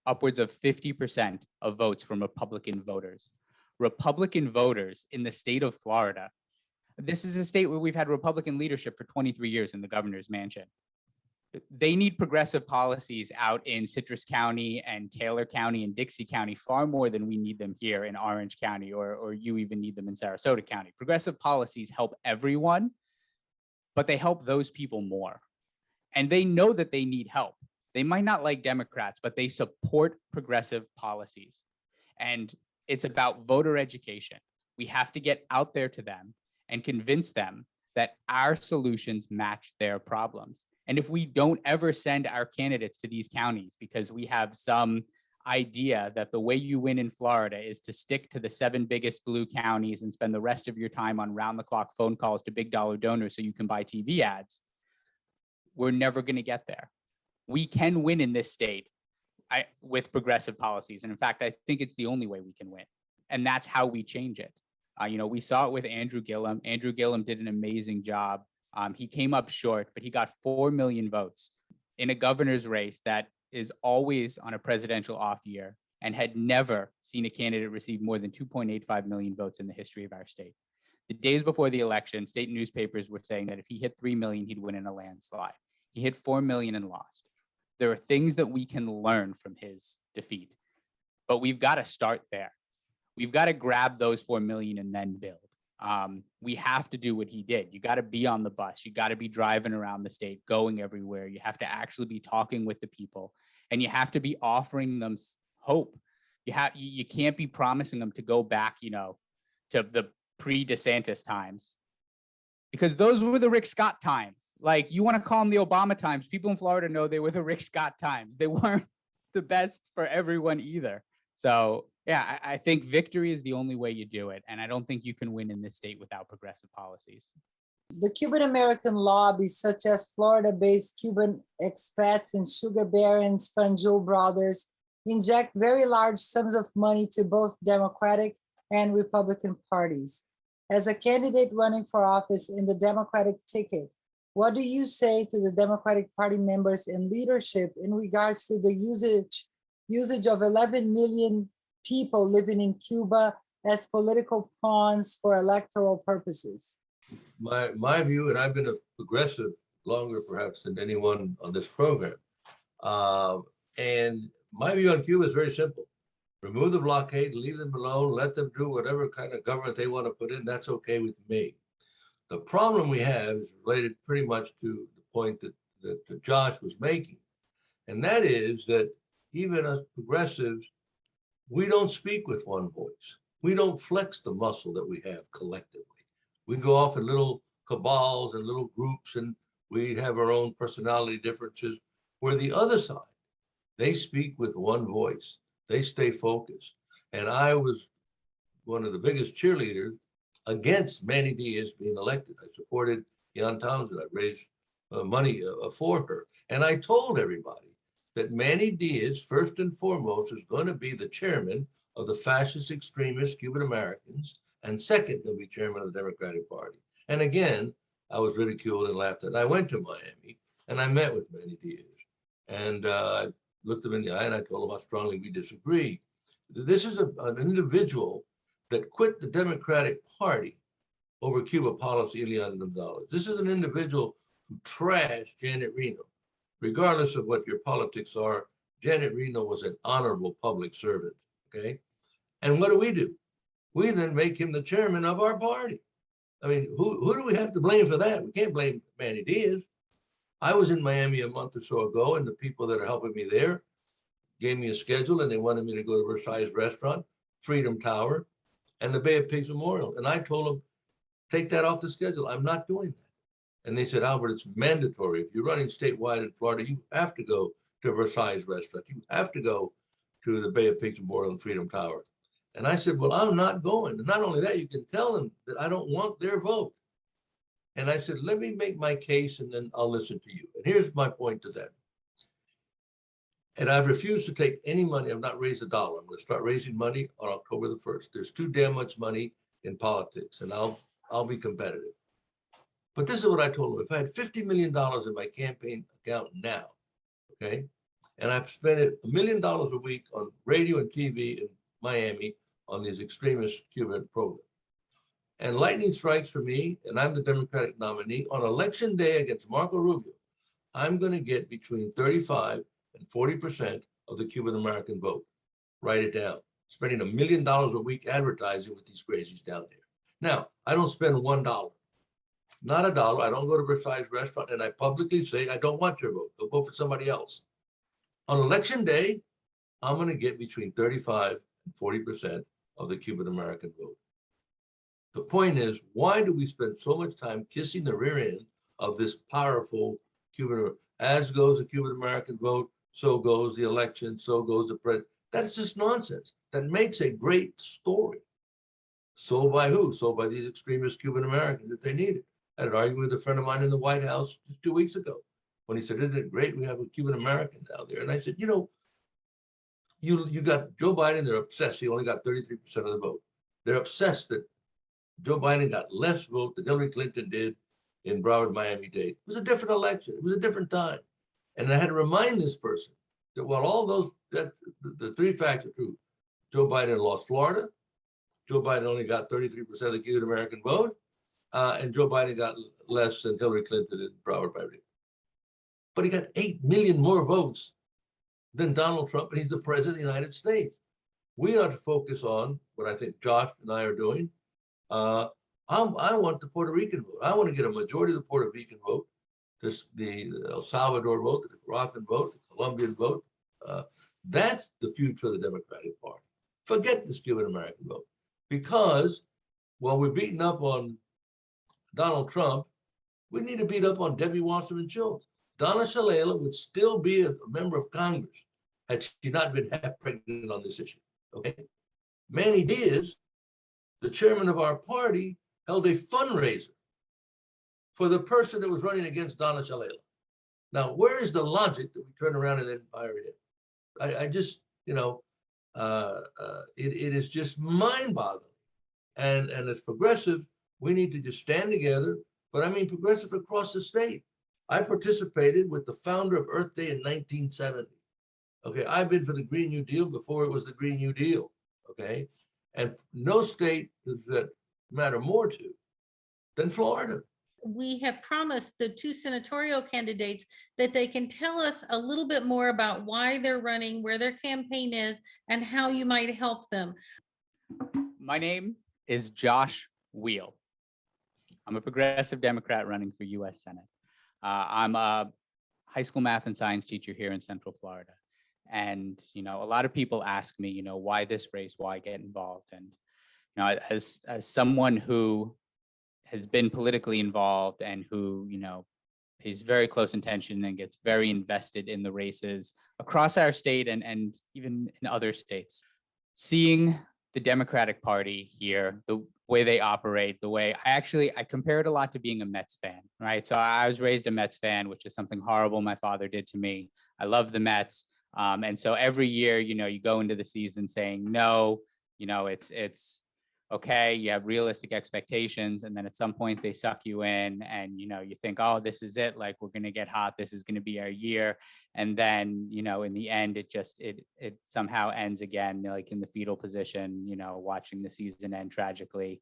E: upwards of 50% of votes from Republican voters. Republican voters in the state of Florida, this is a state where we've had Republican leadership for 23 years in the governor's mansion. They need progressive policies out in Citrus County and Taylor County and Dixie County far more than we need them here in Orange County, or you even need them in Sarasota County. Progressive policies help everyone, but they help those people more. And they know that they need help. They might not like Democrats, but they support progressive policies. And it's about voter education. We have to get out there to them and convince them that our solutions match their problems. And if we don't ever send our candidates to these counties because we have some idea that the way you win in Florida is to stick to the 7 biggest blue counties and spend the rest of your time on round-the-clock phone calls to big dollar donors so you can buy TV ads, we're never going to get there. We can win in this state with progressive policies. And in fact, I think it's the only way we can win. And that's how we change it. We saw it with Andrew Gillum. Andrew Gillum did an amazing job. He came up short, but he got 4 million votes in a governor's race that is always on a presidential off year and had never seen a candidate receive more than 2.85 million votes in the history of our state. The days before the election, state newspapers were saying that if he hit 3 million, he'd win in a landslide. He hit 4 million and lost. There are things that we can learn from his defeat, but we've got to start there. We've got to grab those 4 million and then build. We have to do what he did. You got to be on the bus. You got to be driving around the state, going everywhere. You have to actually be talking with the people, and you have to be offering them hope. You can't be promising them to go back, to the pre-DeSantis times, because those were the Rick Scott times. Like, you want to call them the Obama times. People in Florida know they were the Rick Scott times. They weren't the best for everyone either. So yeah, I think victory is the only way you do it. And I don't think you can win in this state without progressive policies.
G: The Cuban-American lobbies, such as Florida-based Cuban expats and sugar barons, Fanjul brothers, inject very large sums of money to both Democratic and Republican parties. As a candidate running for office in the Democratic ticket, what do you say to the Democratic Party members and leadership in regards to the usage of 11 million people living in Cuba as political pawns for electoral purposes?
D: My view, and I've been a progressive longer perhaps than anyone on this program, and my view on Cuba is very simple. Remove the blockade, leave them alone, let them do whatever kind of government they want to put in. That's okay with me. The problem we have is related pretty much to the point that Josh was making. And that is that even as progressives, we don't speak with one voice. We don't flex the muscle that we have collectively. We go off in little cabals and little groups, and we have our own personality differences, where the other side, they speak with one voice. They stay focused. And I was one of the biggest cheerleaders against Manny Diaz being elected. I supported Jan Townsend. I raised money for her. And I told everybody that Manny Diaz, first and foremost, is going to be the chairman of the fascist extremist Cuban-Americans, and second, he'll be chairman of the Democratic Party. And again, I was ridiculed and laughed at. And I went to Miami and I met with Manny Diaz. And I looked him in the eye and I told him how strongly we disagree. This is an individual that quit the Democratic Party over Cuba policy, Elian Gonzalez. This is an individual who trashed Janet Reno. Regardless of what your politics are, Janet Reno was an honorable public servant, okay? And what do? We then make him the chairman of our party. I mean, who do we have to blame for that? We can't blame Manny Diaz. I was in Miami a month or so ago, and the people that are helping me there gave me a schedule, and they wanted me to go to Versailles Restaurant, Freedom Tower, and the Bay of Pigs Memorial. And I told them, take that off the schedule. I'm not doing that. And they said, Albert, it's mandatory. If you're running statewide in Florida, you have to go to Versailles Restaurant. You have to go to the Bay of Pigs Memorial and Freedom Tower. And I said, well, I'm not going. And not only that, you can tell them that I don't want their vote. And I said, let me make my case and then I'll listen to you. And here's my point to that. And I've refused to take any money. I've not raised $1. I'm going to start raising money on October the 1st. There's too damn much money in politics, and I'll be competitive. But this is what I told them. If I had $50 million in my campaign account now, okay, and I've spent it $1 million a week on radio and TV in Miami on these extremist Cuban programs, and lightning strikes for me, and I'm the Democratic nominee, on election day against Marco Rubio, I'm going to get between 35 and 40% of the Cuban-American vote. Write it down. Spending $1 million a week advertising with these crazies down there. Now, I don't spend $1. Not $1. I don't go to Versailles Restaurant, and I publicly say, I don't want your vote. Go vote for somebody else. On election day, I'm going to get between 35 and 40% of the Cuban-American vote. The point is, why do we spend so much time kissing the rear end of this powerful Cuban, as goes the Cuban-American vote, so goes the election, so goes the president. That's just nonsense. That makes a great story. Sold by who? Sold by these extremist Cuban-Americans that they needed. I had an argument with a friend of mine in the White House just 2 weeks ago when he said, isn't it great we have a Cuban-American down there? And I said, you know, you got Joe Biden, they're obsessed. He only got 33% of the vote. They're obsessed that Joe Biden got less vote than Hillary Clinton did in Broward, Miami-Dade. It was a different election. It was a different time. And I had to remind this person that while all those, the three facts are true, Joe Biden lost Florida, Joe Biden only got 33% of the Cuban-American vote, and Joe Biden got less than Hillary Clinton in Broward, Miami-Dade. But he got 8 million more votes than Donald Trump, and he's the president of the United States. We ought to focus on what I think Josh and I are doing. I want the Puerto Rican vote. I want to get a majority of the Puerto Rican vote, the El Salvador vote, the Nicaraguan vote, the Colombian vote. That's the future of the Democratic Party. Forget this Cuban-American vote. Because while we're beating up on Donald Trump, we need to beat up on Debbie Wasserman Schultz. Donna Shalala would still be a member of Congress had she not been half pregnant on this issue, okay? Manny Diaz, the chairman of our party, held a fundraiser for the person that was running against Donna Shalala. Now, where is the logic that we turn around and then fire it in? I just, you know, it is just mind-boggling. And as progressive, we need to just stand together, but I mean progressive across the state. I participated with the founder of Earth Day in 1970. Okay, I've been for the Green New Deal before it was the Green New Deal, okay? And no state does that matter more to than Florida.
H: We have promised the two senatorial candidates that they can tell us a little bit more about why they're running, where their campaign is, and how you might help them.
E: My name is Josh Weil. I'm a progressive Democrat running for U.S. Senate. I'm a high school math and science teacher here in Central Florida. And, you know, a lot of people ask me, you know, why this race, why get involved? And, you know, as someone who has been politically involved and who, you know, pays very close attention and gets very invested in the races across our state and even in other states, seeing the Democratic Party here, the way they operate, the way I compare it a lot to being a Mets fan, right? So I was raised a Mets fan, which is something horrible my father did to me. I love the Mets. And so every year, you know, you go into the season saying, no, you know, it's okay, you have realistic expectations. And then at some point they suck you in and, you know, you think, oh, this is it. Like, we're going to get hot. This is going to be our year. And then, you know, in the end, it somehow ends again, like in the fetal position, you know, watching the season end tragically.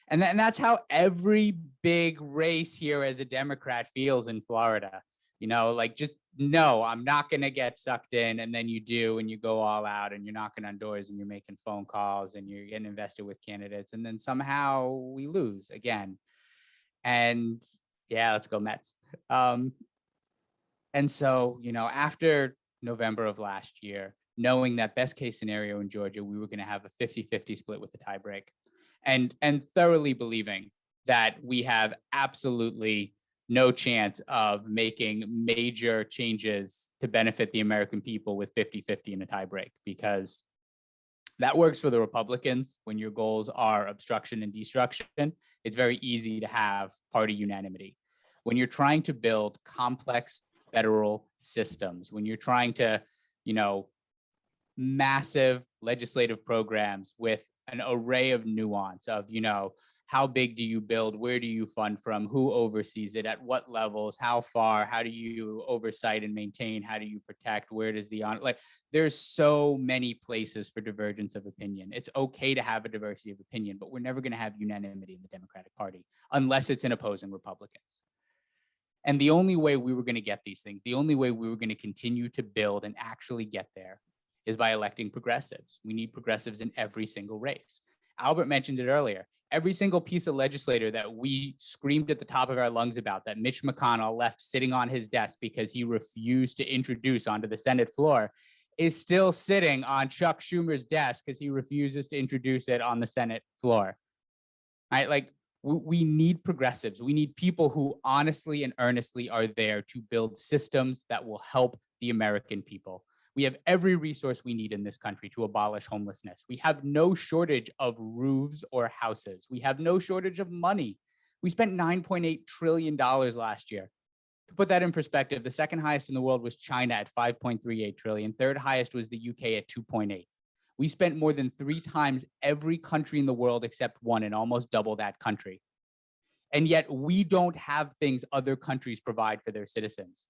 E: And that's how every big race here as a Democrat feels in Florida. You know, like, just no, I'm not going to get sucked in. And then you do, and you go all out and you're knocking on doors and you're making phone calls and you're getting invested with candidates. And then somehow we lose again. And yeah, let's go Mets. And so, you know, after November of last year, knowing that best case scenario in Georgia, we were going to have a 50-50 split with a tiebreak, and thoroughly believing that we have absolutely no chance of making major changes to benefit the American people with 50-50 in a tiebreak, because that works for the Republicans. When your goals are obstruction and destruction, it's very easy to have party unanimity. When you're trying to build complex federal systems, when you're trying to, you know, massive legislative programs with an array of nuance of, you know, how big do you build? Where do you fund from? Who oversees it? At what levels? How far? How do you oversight and maintain? How do you protect? Where does the honor? Like, there's so many places for divergence of opinion. It's okay to have a diversity of opinion, but we're never going to have unanimity in the Democratic Party unless it's in opposing Republicans. And the only way we were going to get these things, the only way we were going to continue to build and actually get there, is by electing progressives. We need progressives in every single race. Albert mentioned it earlier. Every single piece of legislature that we screamed at the top of our lungs about, that Mitch McConnell left sitting on his desk because he refused to introduce onto the Senate floor, is still sitting on Chuck Schumer's desk because he refuses to introduce it on the Senate floor. Right? Like, We need progressives. We need people who honestly and earnestly are there to build systems that will help the American people. We have every resource we need in this country to abolish homelessness. We have no shortage of roofs or houses. We have no shortage of money. We spent $9.8 trillion last year. To put that in perspective, the second highest in the world was China at 5.38 trillion. Third highest was the UK at 2.8. We spent more than 3 times every country in the world except one, and almost double that country. And yet we don't have things other countries provide for their citizens.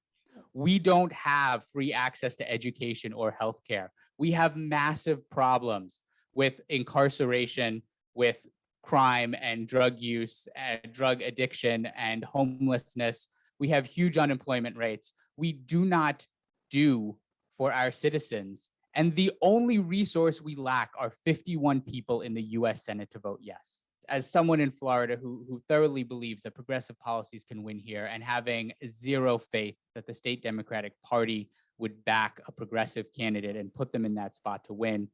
E: We don't have free access to education or healthcare. We have massive problems with incarceration, with crime and drug use, and drug addiction and homelessness. We have huge unemployment rates. We do not do for our citizens. And the only resource we lack are 51 people in the US Senate to vote yes. As someone in Florida who thoroughly believes that progressive policies can win here, and having zero faith that the state Democratic Party would back a progressive candidate and put them in that spot to win,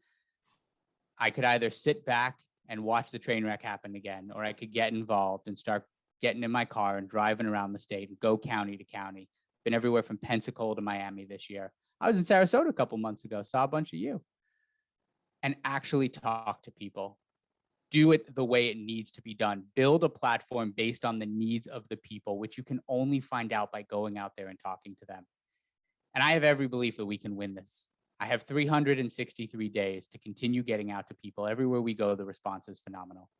E: I could either sit back and watch the train wreck happen again, or I could get involved and start getting in my car and driving around the state and go county to county. Been everywhere from Pensacola to Miami this year. I was in Sarasota a couple months ago, saw a bunch of you, and actually talk to people. Do it the way it needs to be done. Build a platform based on the needs of the people, which you can only find out by going out there and talking to them. And I have every belief that we can win this. I have 363 days to continue getting out to people. Everywhere we go, the response is phenomenal.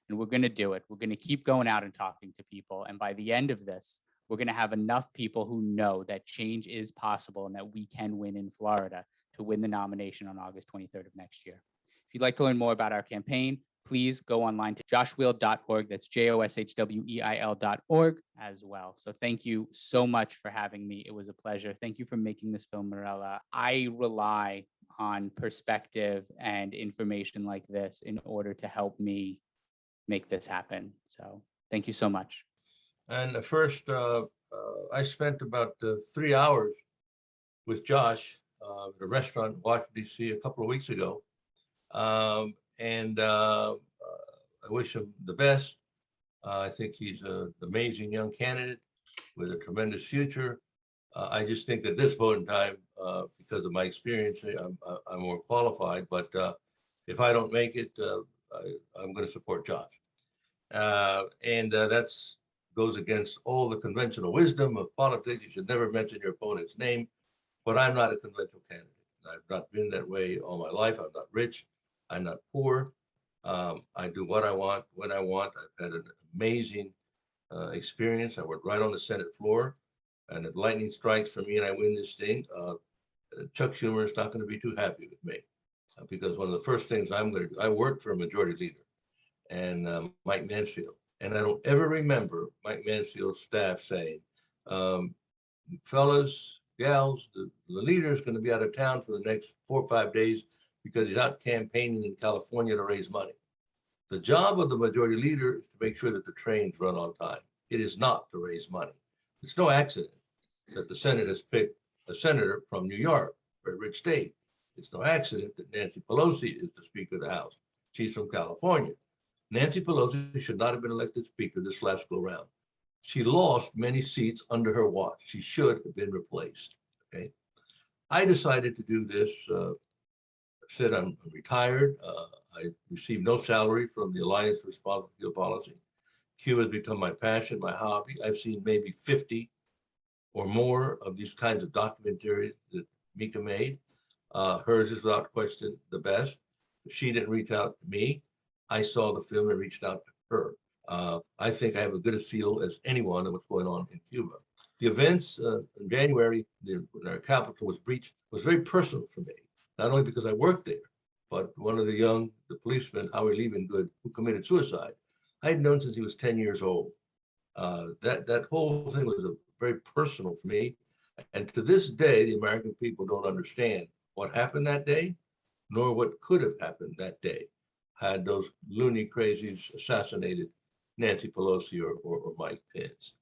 E: And we're going to do it. We're going to keep going out and talking to people. And by the end of this, we're going to have enough people who know that change is possible and that we can win in Florida to win the nomination on August 23rd of next year. If you'd like to learn more about our campaign, please go online to joshweil.org. That's joshweil.org as well. So thank you so much for having me. It was a pleasure. Thank you for making this film, Mirella. I rely on perspective and information like this in order to help me make this happen. So thank you so much.
D: And first, I spent about 3 hours with Josh at a restaurant in Washington, D.C. a couple of weeks ago. I wish him the best. I think he's an amazing young candidate with a tremendous future. I just think that this vote in time, because of my experience, I'm more qualified. But if I don't make it, I'm going to support Josh. That goes against all the conventional wisdom of politics. You should never mention your opponent's name. But I'm not a conventional candidate. I've not been that way all my life. I'm not rich. I'm not poor. I do what I want, when I want. I've had an amazing experience. I worked right on the Senate floor, and if lightning strikes for me and I win this thing, Chuck Schumer is not going to be too happy with me, because one of the first things I worked for a majority leader, and Mike Mansfield, and I don't ever remember Mike Mansfield's staff saying, fellas, gals, the leader is going to be out of town for the next 4 or 5 days because he's out campaigning in California to raise money. The job of the majority leader is to make sure that the trains run on time. It is not to raise money. It's no accident that the Senate has picked a senator from New York, a very rich state. It's no accident that Nancy Pelosi is the Speaker of the House. She's from California. Nancy Pelosi should not have been elected Speaker this last go round. She lost many seats under her watch. She should have been replaced. Okay, I decided to do this. Said I'm retired. I received no salary from the Alliance for Responsible Field Policy. Cuba has become my passion, my hobby. I've seen maybe 50 or more of these kinds of documentaries that Mika made. Hers is without question the best. She didn't reach out to me. I saw the film and reached out to her. I think I have as good a feel as anyone of what's going on in Cuba. The events in January, when our capital was breached, was very personal for me. Not only because I worked there, but one of the policeman, Howie Liebengood, who committed suicide, I had known since he was 10 years old. That whole thing was very personal for me. And to this day, the American people don't understand what happened that day, nor what could have happened that day had those loony crazies assassinated Nancy Pelosi or Mike Pence.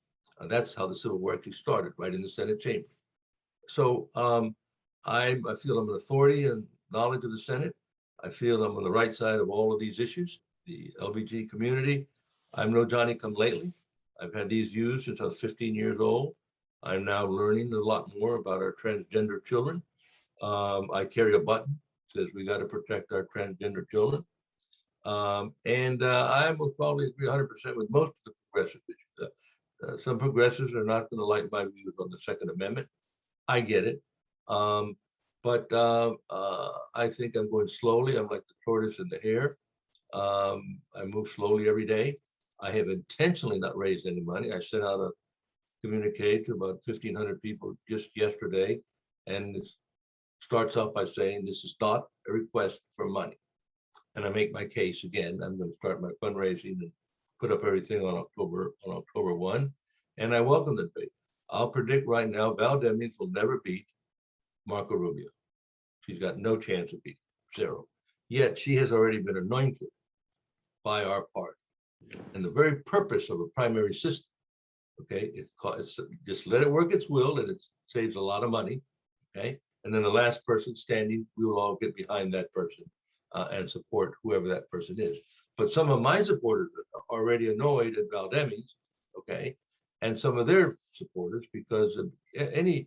D: That's how the Civil War actually started, right in the Senate chamber. So I feel I'm an authority and knowledge of the Senate. I feel I'm on the right side of all of these issues, the LBG community. I'm no Johnny-come-lately. I've had these views since I was 15 years old. I'm now learning a lot more about our transgender children. I carry a button that says we got to protect our transgender children. I most probably agree 100% with most of the progressive issues. Some progressives are not going to like my views on the Second Amendment. I get it. But I think I'm going slowly. I'm like the tortoise and the hare. I move slowly every day. I have intentionally not raised any money. I sent out a communique to about 1,500 people just yesterday, and it starts off by saying this is not a request for money. And I make my case again. I'm going to start my fundraising and put up everything on October 1, and I welcome the debate. I'll predict right now, Val Demings will never beat Marco Rubio. She's got no chance of beating, zero. Yet she has already been anointed by our party. And the very purpose of a primary system, okay, it's just let it work its will, and it saves a lot of money, okay? And then the last person standing, we will all get behind that person and support whoever that person is. But some of my supporters are already annoyed at Val Demings, okay? And some of their supporters, because of if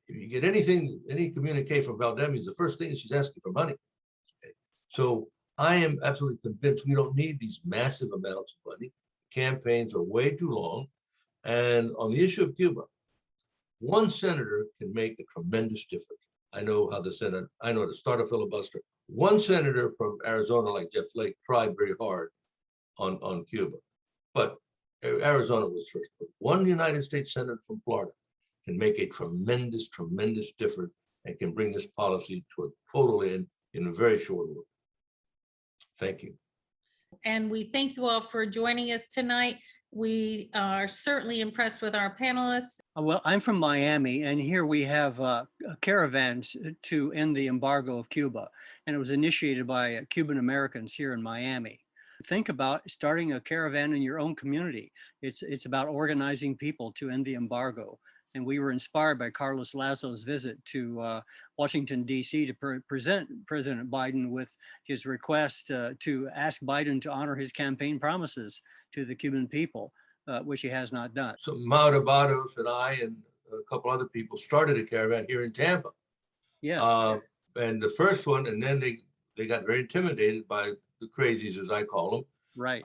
D: you get any communique from Val Demings, the first thing is she's asking for money. Okay? So I am absolutely convinced we don't need these massive amounts of money. Campaigns are way too long. And on the issue of Cuba, one senator can make a tremendous difference. I know how to start a filibuster. One senator from Arizona, like Jeff Flake, tried very hard on Cuba, but Arizona was first. But one United States senator from Florida can make a tremendous, tremendous difference and can bring this policy to a total end in a very short order. Thank you.
H: And we thank you all for joining us tonight. We are certainly impressed with our panelists.
I: Well, I'm from Miami, and here we have caravans to end the embargo of Cuba, and it was initiated by Cuban-Americans here in Miami. Think about starting a caravan in your own community. It's about organizing people to end the embargo. And we were inspired by Carlos Lazo's visit to Washington, D.C. to present President Biden with his request to ask Biden to honor his campaign promises to the Cuban people, which he has not done.
D: So Maura Barrios and I and a couple other people started a caravan here in Tampa.
I: Yes.
D: And the first one, and then they got very intimidated by the crazies, as I call them.
I: Right.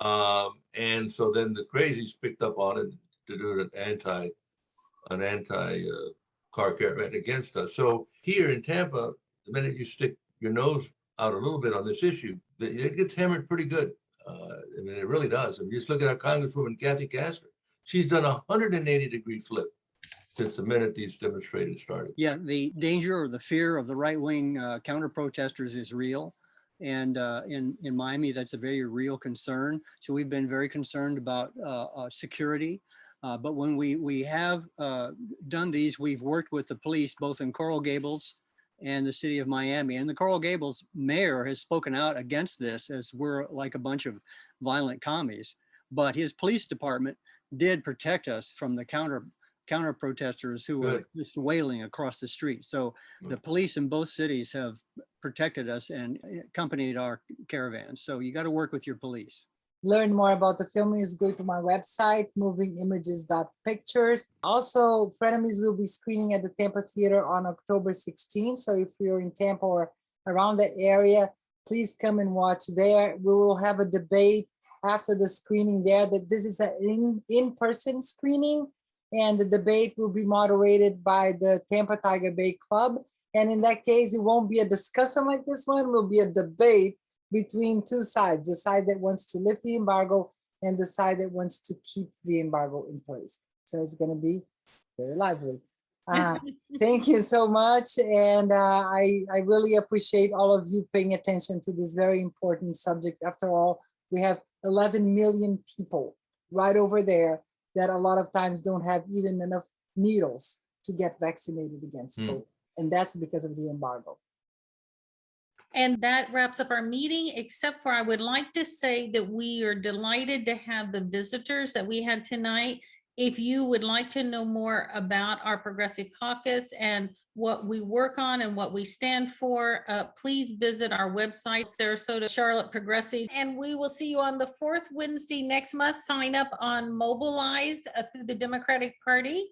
D: And so then the crazies picked up on it to do an anti car caravan against us. So here in Tampa, the minute you stick your nose out a little bit on this issue, it gets hammered pretty good. I mean, it really does. I mean, just look at our Congresswoman, Kathy Castor. She's done a 180-degree flip since the minute these demonstrations started.
I: Yeah, the danger or the fear of the right-wing counter-protesters is real. And in Miami, that's a very real concern. So we've been very concerned about security. But when we have done these, we've worked with the police, both in Coral Gables and the city of Miami. And the Coral Gables mayor has spoken out against this, as we're like a bunch of violent commies. But his police department did protect us from the counter protesters who were just wailing across the street. So the police in both cities have protected us and accompanied our caravans. So you got to work with your police.
G: Learn more about the film is go to my website, MovingImages.pictures. Also, Frenemies will be screening at the Tampa Theater on October 16th. So if you're in Tampa or around that area, please come and watch there. We will have a debate after the screening there. That this is an in-person screening, and the debate will be moderated by the Tampa Tiger Bay Club. And in that case, it won't be a discussion like this one, it will be a debate between two sides, the side that wants to lift the embargo and the side that wants to keep the embargo in place. So it's going to be very lively. Thank you so much. And I really appreciate all of you paying attention to this very important subject. After all, we have 11 million people right over there that a lot of times don't have even enough needles to get vaccinated against COVID. And that's because of the embargo.
H: And that wraps up our meeting, except for I would like to say that we are delighted to have the visitors that we had tonight. If you would like to know more about our Progressive Caucus and what we work on and what we stand for, please visit our website, Sarasota-Charlotte Progressive. And we will see you on the 4th Wednesday next month. Sign up on Mobilize through the Democratic Party.